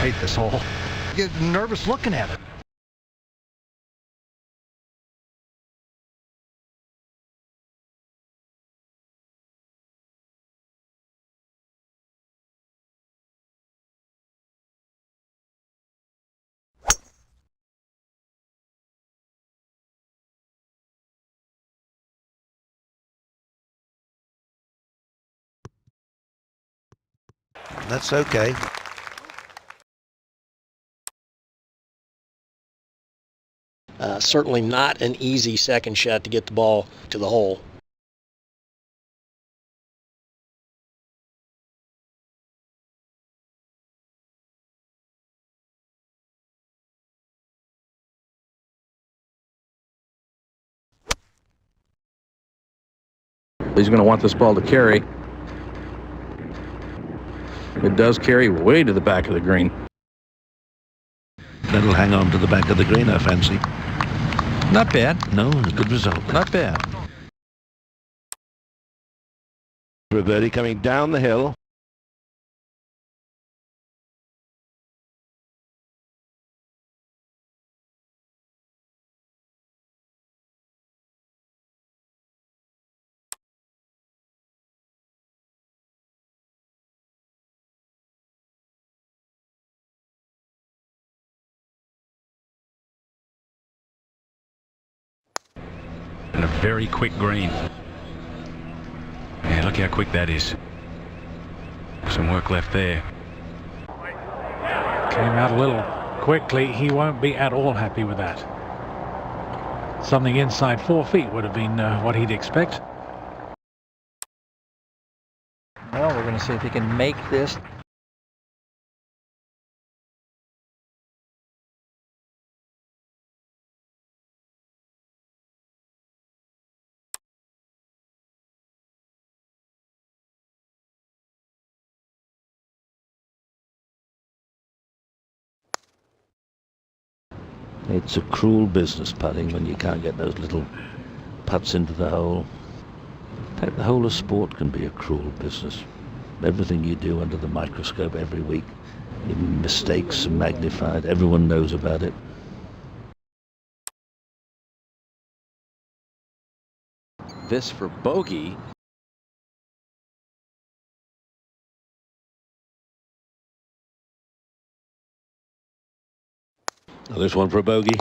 hate this hole. Get nervous looking at it. That's okay. Certainly not an easy second shot to get the ball to the hole. He's going to want this ball to carry. It does carry way to the back of the green. That'll hang on to the back of the green, I fancy. Not bad. No, a good result. Not bad. For a birdie coming down the hill. And a very quick green. Yeah, look how quick that is. Some work left there. Came out a little quickly. He won't be at all happy with that. Something inside 4 feet would have been what he'd expect. Well, we're going to see if he can make this. It's a cruel business putting when you can't get those little putts into the hole. In fact, the whole of sport can be a cruel business. Everything you do under the microscope every week, your mistakes are magnified. Everyone knows about it. This for bogey. Now this one for a bogey.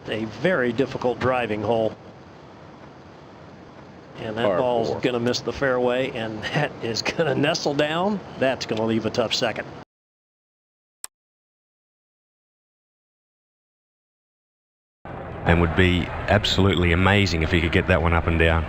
A very difficult driving hole. And that ball's going to miss the fairway, and that is going to nestle down. That's going to leave a tough second. And would be absolutely amazing if he could get that one up and down.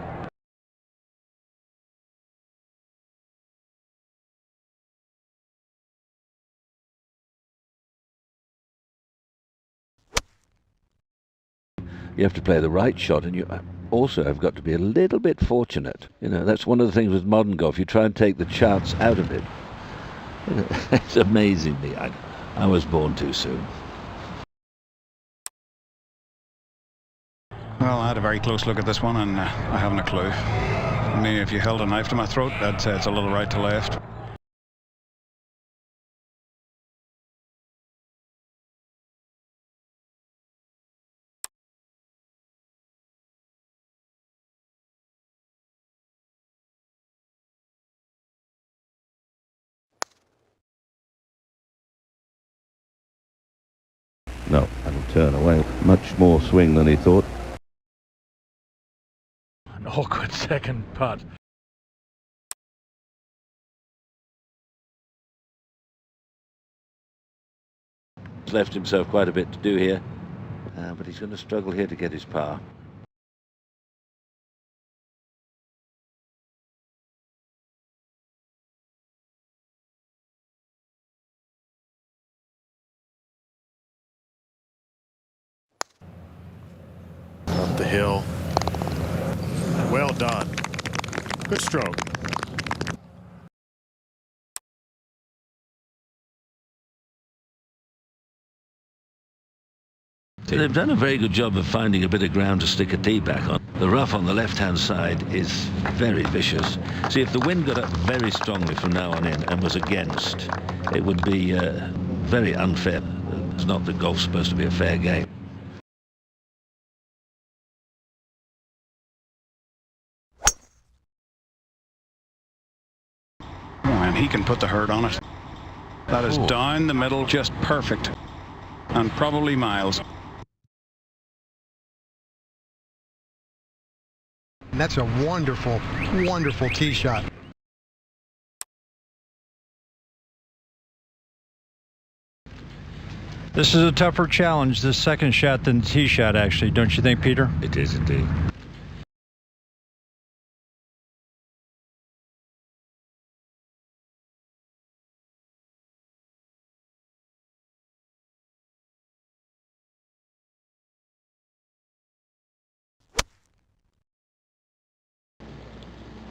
You have to play the right shot, and you also have got to be a little bit fortunate. You know, that's one of the things with modern golf. You try and take the chance out of it. You know, it's amazing me. I was born too soon. Well, I had a very close look at this one, and I haven't a clue. I mean, if you held a knife to my throat, I'd say it's a little right to left. No, that'll turn away. Much more swing than he thought. An awkward second putt. He's left himself quite a bit to do here, but he's going to struggle here to get his par. the hill. Well done. Good stroke. They've done a very good job of finding a bit of ground to stick a tee back on. The rough on the left-hand side is very vicious. See, if the wind got up very strongly from now on in and was against, it would be very unfair. It's not that golf's supposed to be a fair game. And he can put the hurt on it. That is down the middle, just perfect. And probably miles. That's a wonderful, wonderful tee shot. This is a tougher challenge, this second shot, than the tee shot, actually. Don't you think, Peter? It is indeed.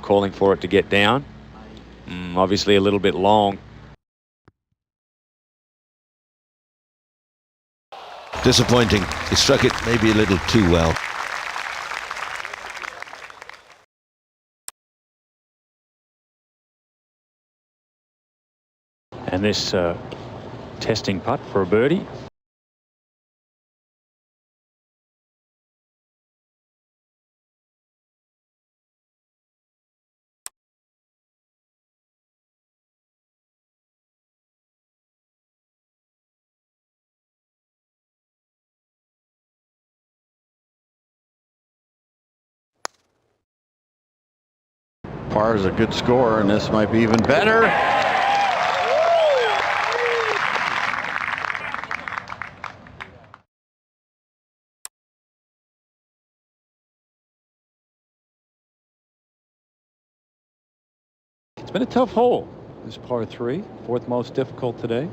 Calling for it to get down. Obviously a little bit long. Disappointing. He struck it maybe a little too well. And this testing putt for a birdie. Par is a good score, and this might be even better. It's been a tough hole, this par 3, fourth most difficult today.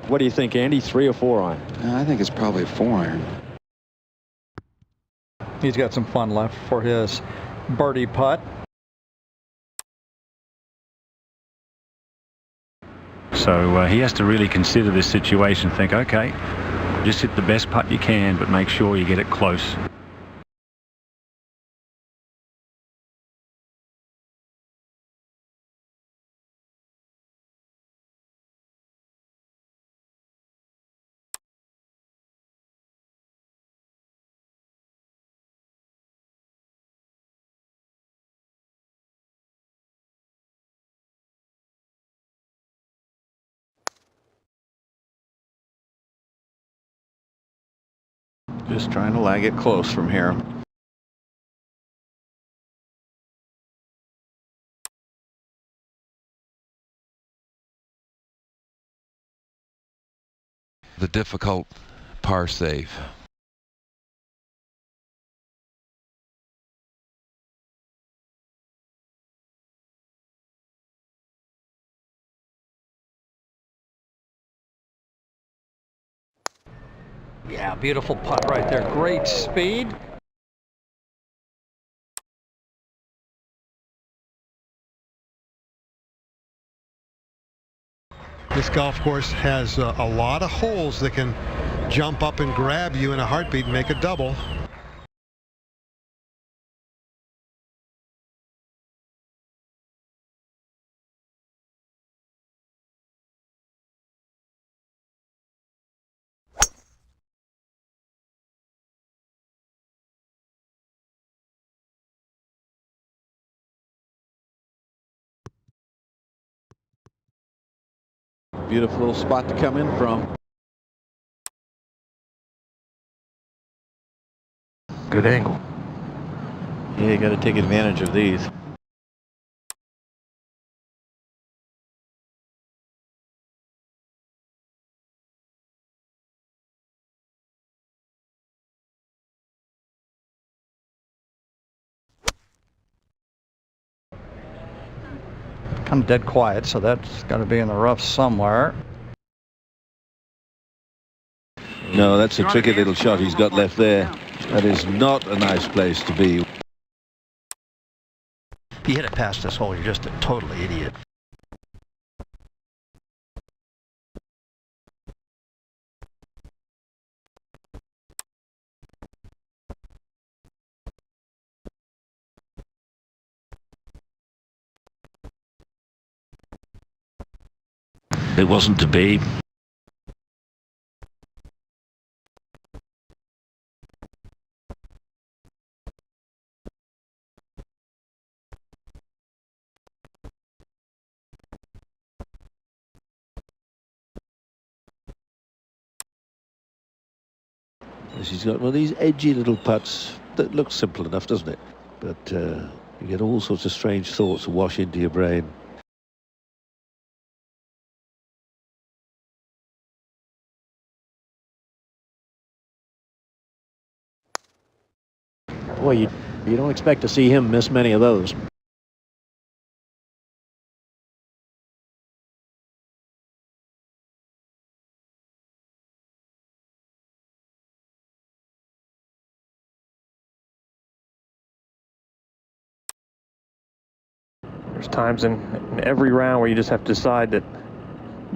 What do you think, Andy? 3 or 4 iron? I think it's probably a 4 iron. He's got some fun left for his birdie putt. So he has to really consider this situation, think, okay, just hit the best putt you can, but make sure you get it close. Just trying to lag it close from here. The difficult par save. Yeah, beautiful putt right there. Great speed. This golf course has a lot of holes that can jump up and grab you in a heartbeat and make a double. Beautiful little spot to come in from. Good angle. Yeah, you got to take advantage of these. Kind of dead quiet, so that's got to be in the rough somewhere. No, that's a tricky little shot he's got left there. That is not a nice place to be. If you hit it past this hole, you're just a total idiot. It wasn't to be. He's got one of these edgy little putts that looks simple enough, doesn't it? But you get all sorts of strange thoughts wash into your brain. Boy, you don't expect to see him miss many of those. There's times in every round where you just have to decide that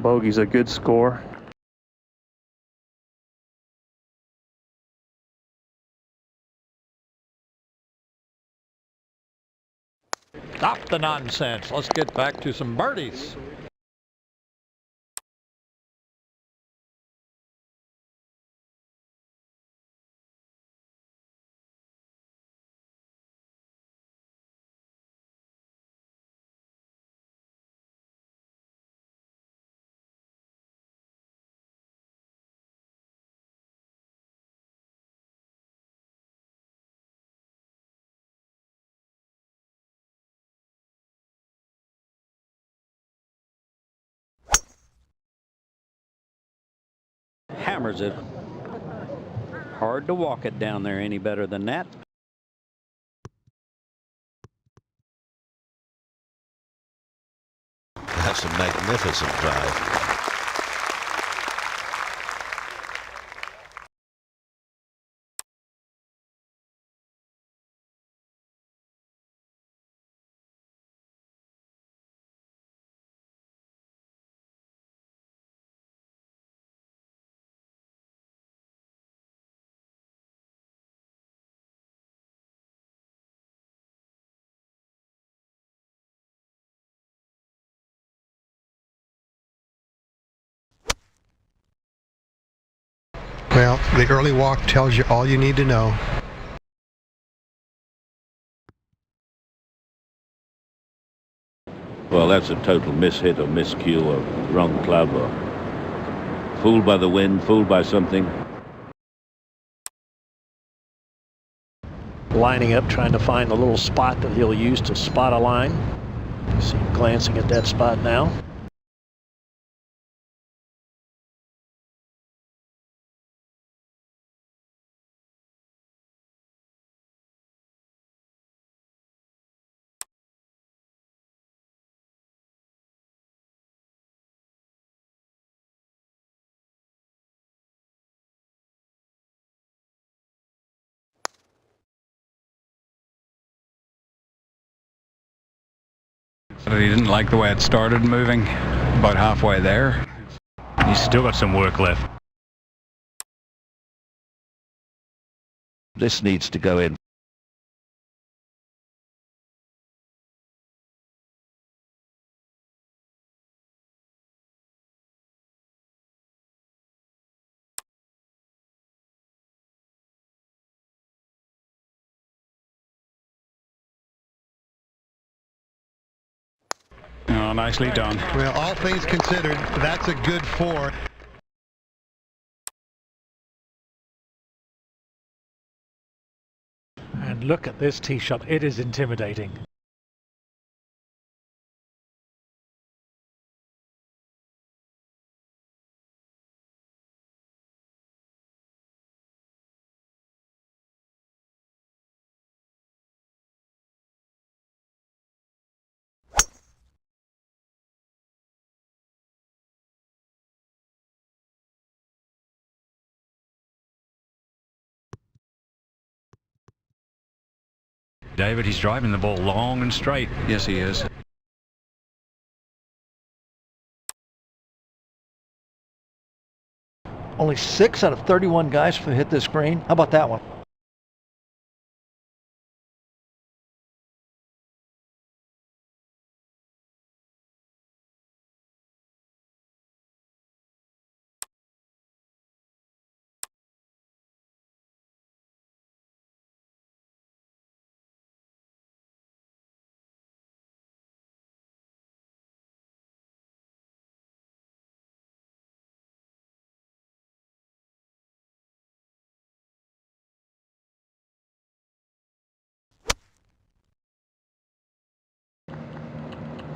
bogey's a good score. Stop the nonsense. Let's get back to some birdies. Hammers it. Hard to walk it down there any better than that. That's a magnificent drive. Well, the early walk tells you all you need to know. Well, that's a total mishit or miscue or wrong club or fooled by the wind, fooled by something. Lining up, trying to find a little spot that he'll use to spot a line. See him glancing at that spot now. He didn't like the way it started moving about halfway there. He's still got some work left. This needs to go in. Oh, nicely done. Well, all things considered, that's a good 4. And And look at this tee shot. It is intimidating. David, he's driving the ball long and straight. Yes, he is. Only 6 out of 31 guys have hit this green. How about that one?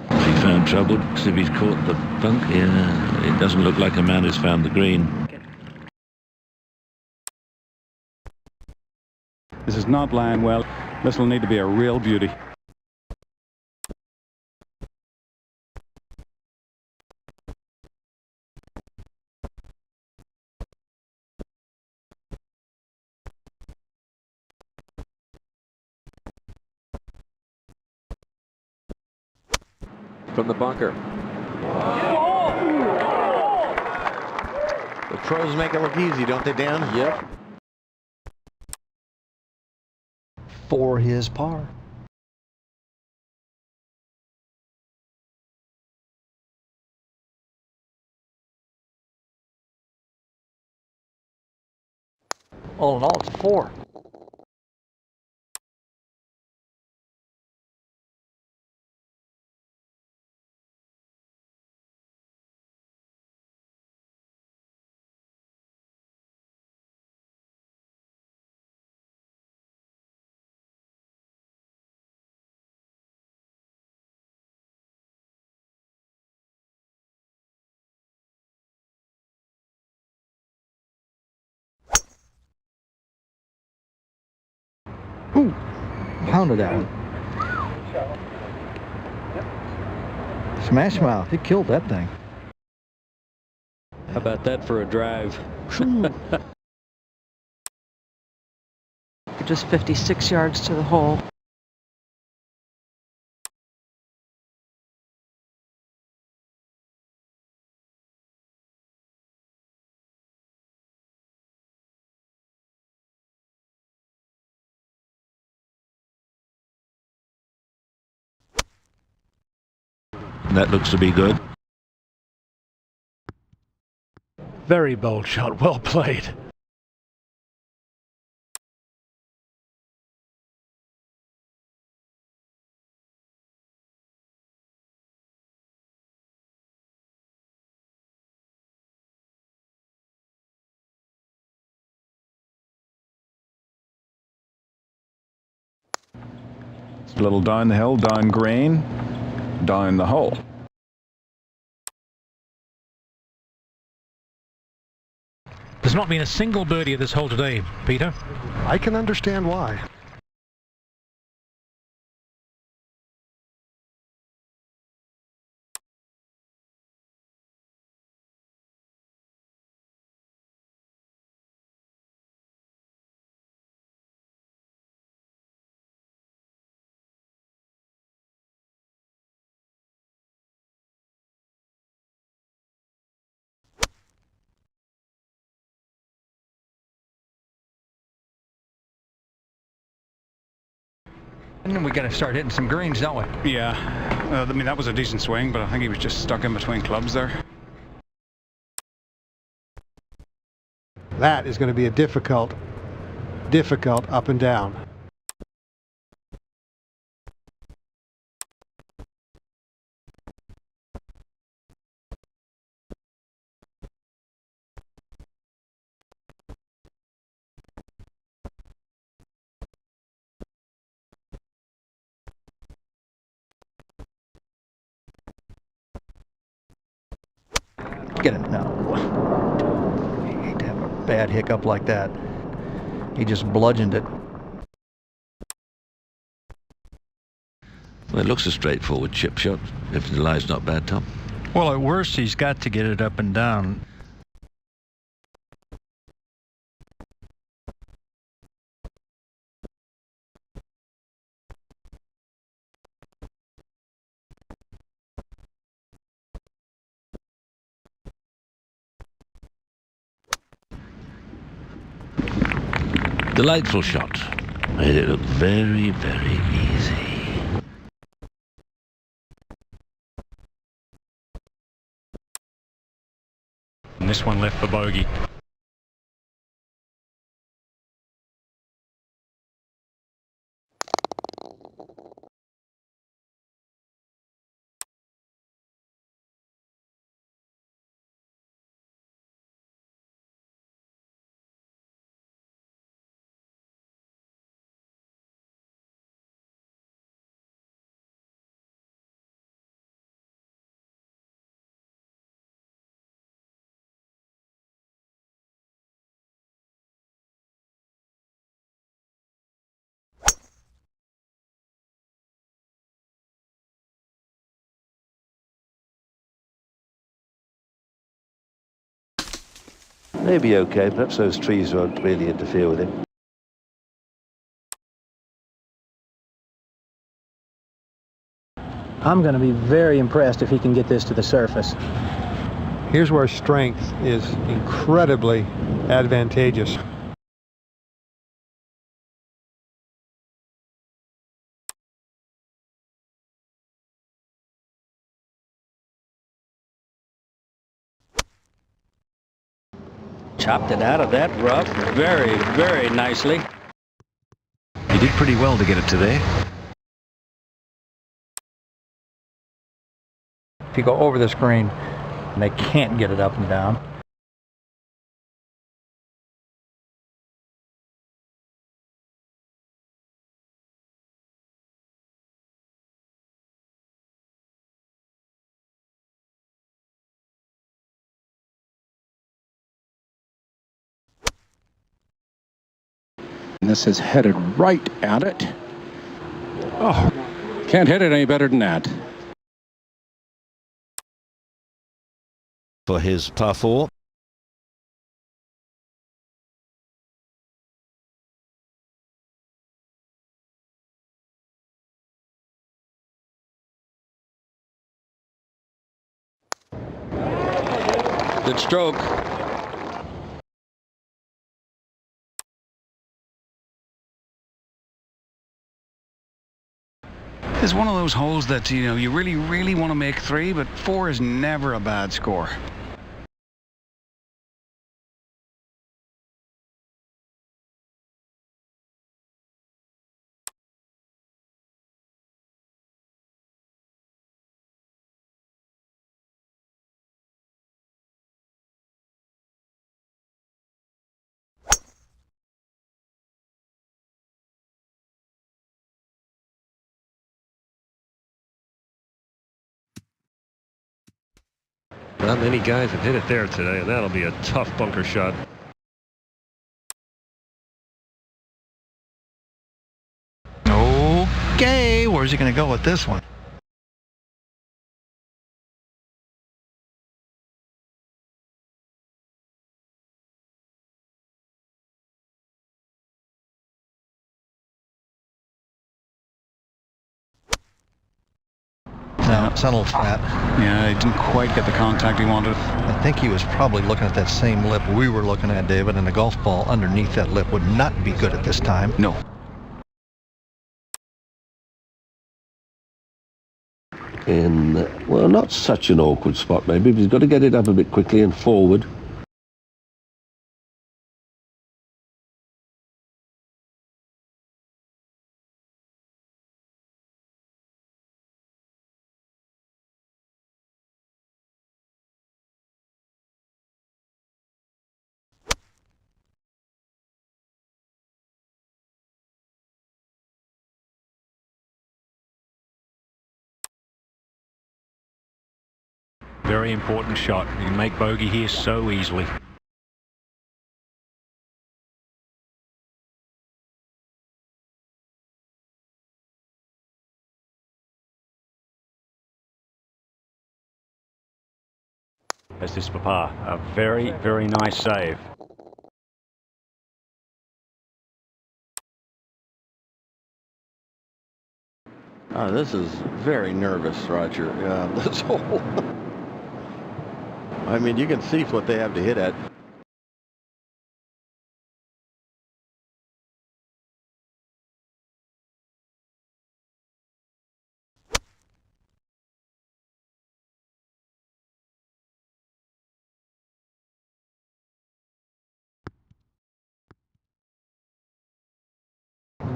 He found trouble because if he's caught the bunk, yeah, it doesn't look like a man has found the green. This is not lying well. This will need to be a real beauty. From the bunker. The pros make it look easy, don't they, Dan? Yep. For his par. All in all, it's a 4. Ooh, pounded that one. Smash mouth, he killed that thing. How about that for a drive? Just 56 yards to the hole. That looks to be good. Very bold shot. Well played. A little down the hill, down green, down the hole. There's not been a single birdie at this hole today, Peter. I can understand why. And then we got to start hitting some greens, don't we? Yeah, I mean, that was a decent swing, but I think he was just stuck in between clubs there. That is going to be a difficult up and down. Get him. No. I hate to have a bad hiccup like that. He just bludgeoned it. Well, it looks a straightforward chip shot, if the lie's not bad, Tom. Well, at worst, he's got to get it up and down. Delightful shot. Made it look very, very easy. And this one left for bogey. Maybe okay, perhaps those trees won't really interfere with him. I'm going to be very impressed if he can get this to the surface. Here's where strength is incredibly advantageous. Chopped it out of that rough very, very nicely. He did pretty well to get it to there. If you go over the screen, and they can't get it up and down. And this is headed right at it. Oh, can't hit it any better than that. For his par 4. Good stroke. It's one of those holes that, you know, you really, really want to make 3, but 4 is never a bad score. Not many guys have hit it there today, and that'll be a tough bunker shot. Okay, where's he going to go with this one? No, it's a little flat. Yeah, he didn't quite get the contact he wanted. I think he was probably looking at that same lip we were looking at, David, and the golf ball underneath that lip would not be good at this time. No. In, well, not such an awkward spot maybe, but he's got to get it up a bit quickly and forward. Very important shot. You can make bogey here so easily. That's this for par. A very, very nice save. This is very nervous, Roger. This hole. I mean, you can see what they have to hit at.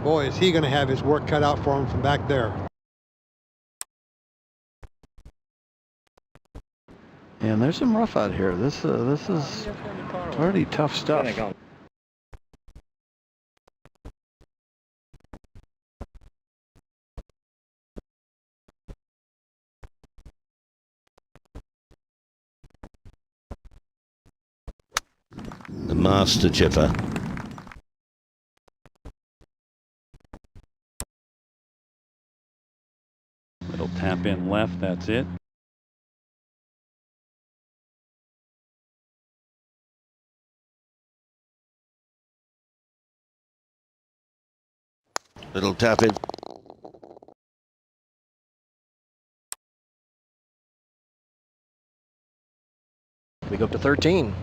Boy, is he going to have his work cut out for him from back there. And there's some rough out here. This is pretty tough stuff. The master chipper. It'll tap in left, that's it. Little tap in. We go up to 13.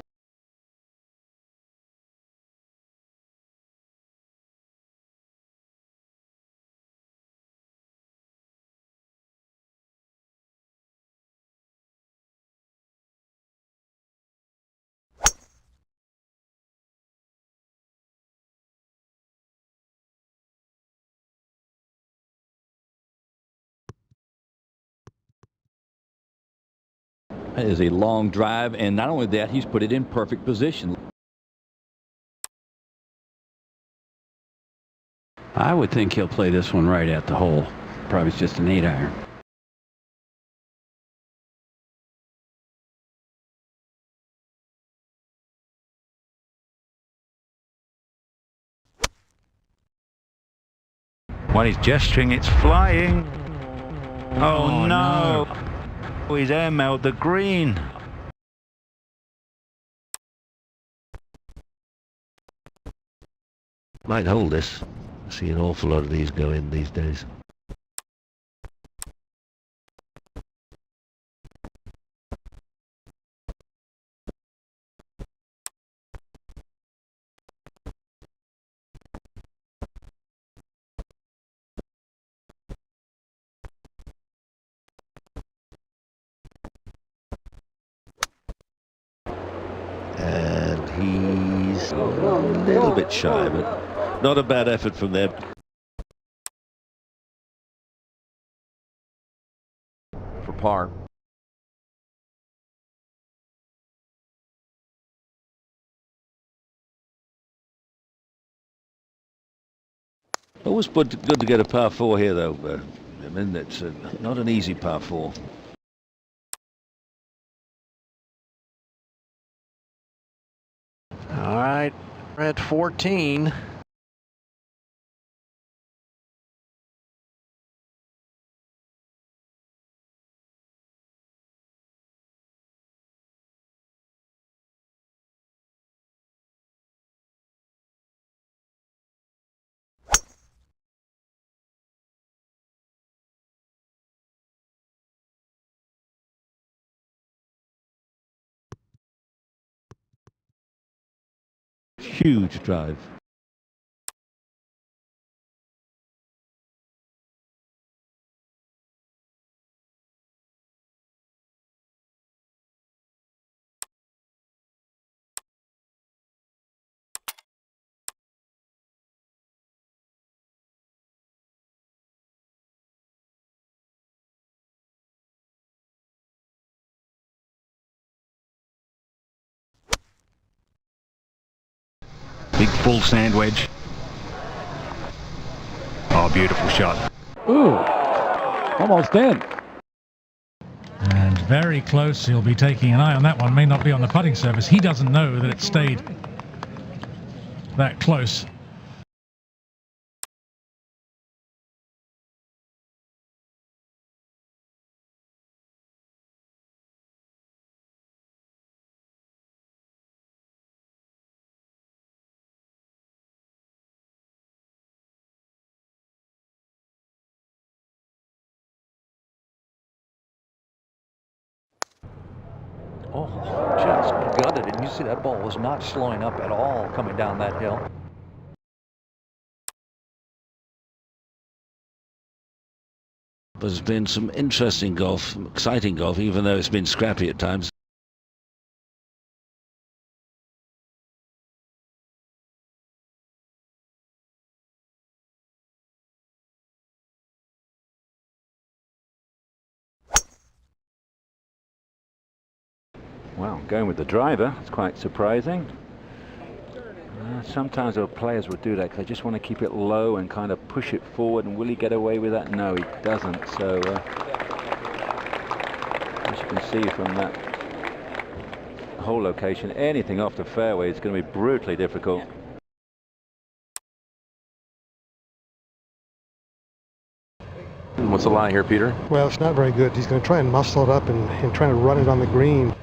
That is a long drive, and not only that, he's put it in perfect position. I would think he'll play this one right at the hole. Probably it's just an 8-iron. When he's gesturing, it's flying. Oh no. Oh, he's airmailed the green. Might hold this. I see an awful lot of these go in these days. And he's a little bit shy, but not a bad effort from them. For par. Always good to get a par 4 here, though. I mean, it's not an easy par 4. All right, we're at 14. Huge drive. Big full sand wedge. Oh, beautiful shot. Ooh, almost in. And very close. He'll be taking an eye on that one. May not be on the putting surface. He doesn't know that it stayed that close. Oh, just gutted it. You see that ball was not slowing up at all coming down that hill. There's been some interesting golf, exciting golf, even though it's been scrappy at times. Well, going with the driver, it's quite surprising. Sometimes our players would do that because they just want to keep it low and kind of push it forward. And will he get away with that? No, he doesn't. So, as you can see from that whole location, anything off the fairway is going to be brutally difficult. What's the lie here, Peter? Well, it's not very good. He's going to try and muscle it up and try to run it on the green.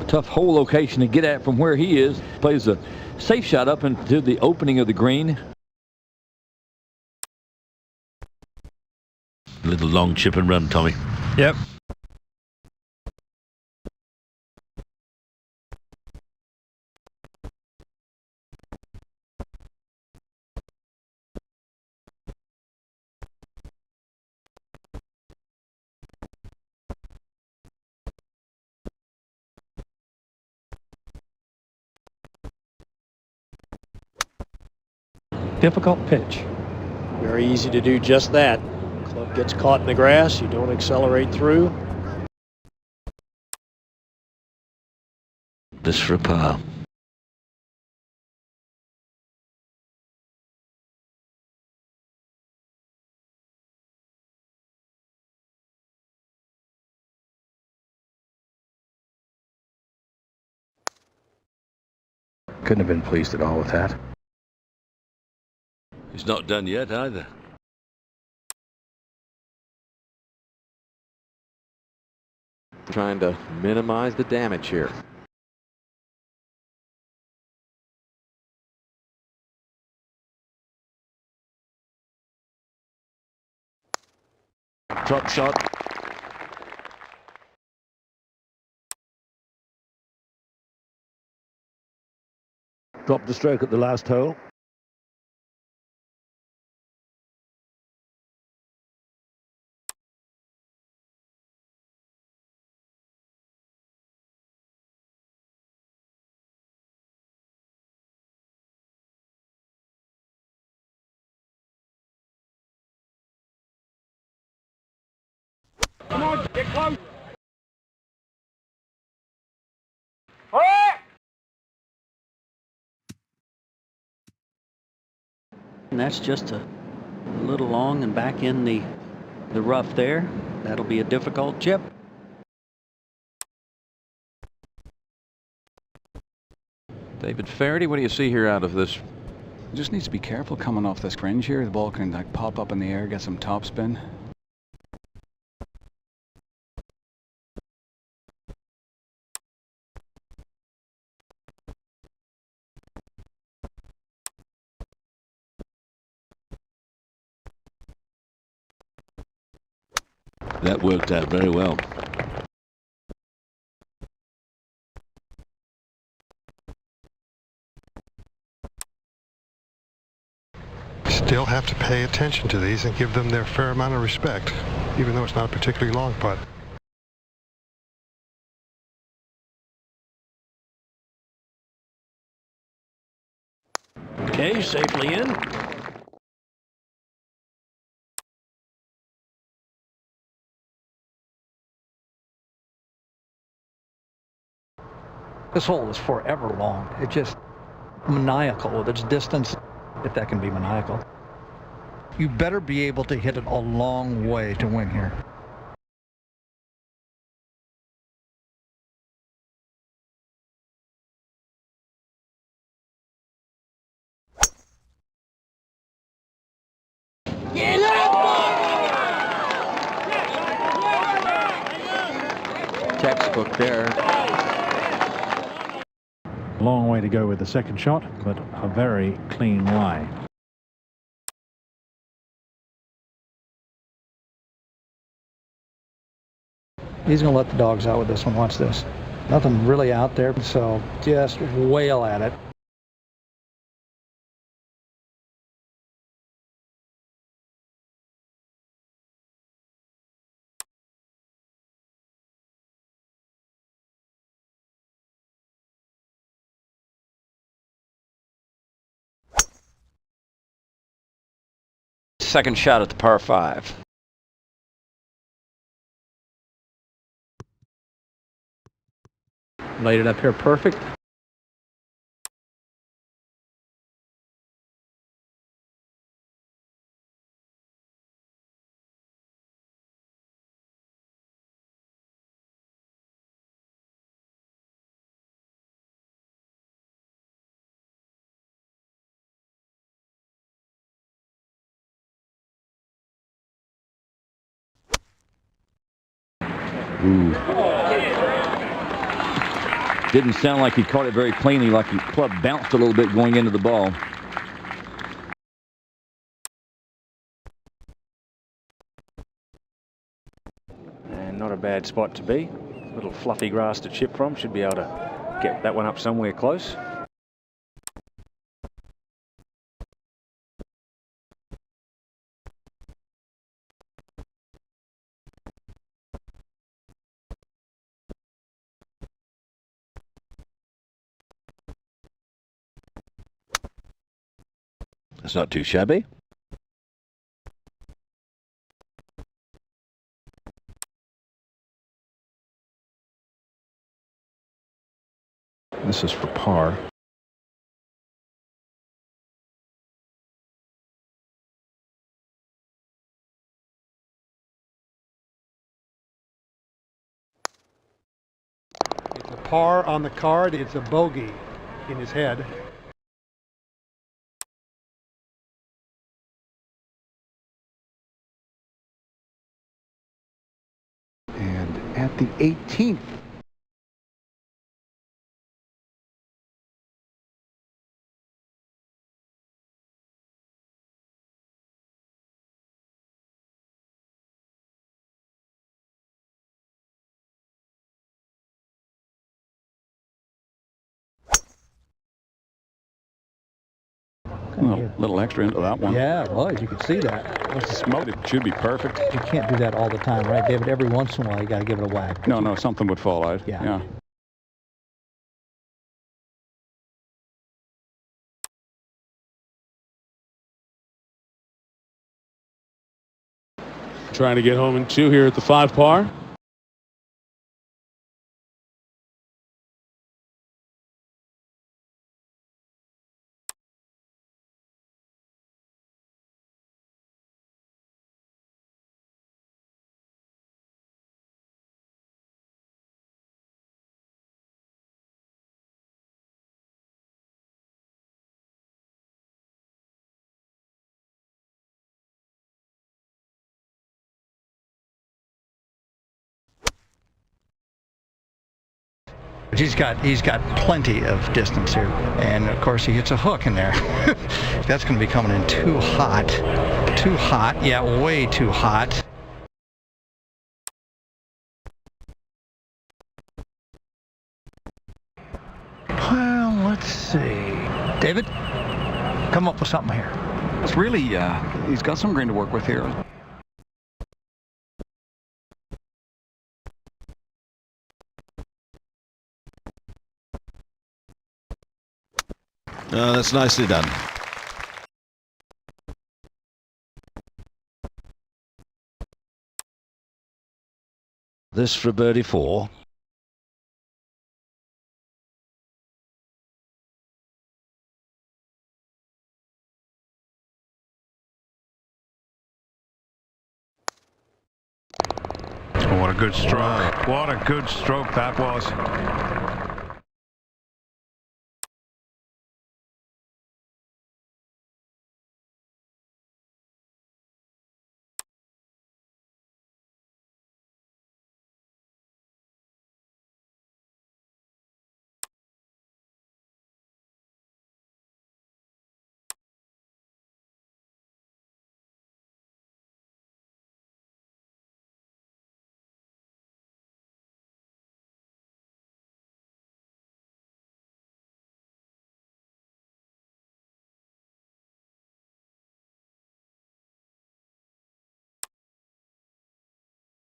Tough hole location to get at from where he is. Plays a safe shot up into the opening of the green. Little long chip and run, Tommy. Yep. Difficult pitch. Very easy to do just that. Club gets caught in the grass. You don't accelerate through. This for a par. Couldn't have been pleased at all with that. He's not done yet either. Trying to minimize the damage here. Top shot. Dropped the stroke at the last hole. Come on, get close. And that's just a little long and back in the rough there. That'll be a difficult chip. David Faraday, what do you see here out of this? Just needs to be careful coming off this fringe here. The ball can like pop up in the air, get some topspin. That worked out very well. Still have to pay attention to these and give them their fair amount of respect, even though it's not a particularly long putt. Okay, safely in. This hole is forever long. It's just maniacal with its distance, if that can be maniacal. You better be able to hit it a long way to win here. Textbook there. Long way to go with the second shot, but a very clean lie. He's going to let the dogs out with this one. Watch this. Nothing really out there, so just wail at it. Second shot at the par 5. Laid it up here perfect. Ooh. Didn't sound like he caught it very cleanly, like the club bounced a little bit going into the ball. And not a bad spot to be. Little fluffy grass to chip from. Should be able to get that one up somewhere close. That's not too shabby. This is for par. It's a par on the card. It's a bogey in his head. And at the 18th. A little extra into that one. Yeah, it was. You could see that. Let's smoke it. Should be perfect. You can't do that all the time, right, David? Every once in a while, you got to give it a whack. No, something would fall out. Yeah. Trying to get home in 2 here at the 5 par. He's got plenty of distance here, and of course he hits a hook in there. That's going to be coming in too hot. Too hot. Yeah, way too hot. Well, let's see. David, come up with something here. It's really, he's got some green to work with here. That's nicely done. this for birdie 4. What a good stroke. What a good stroke that was.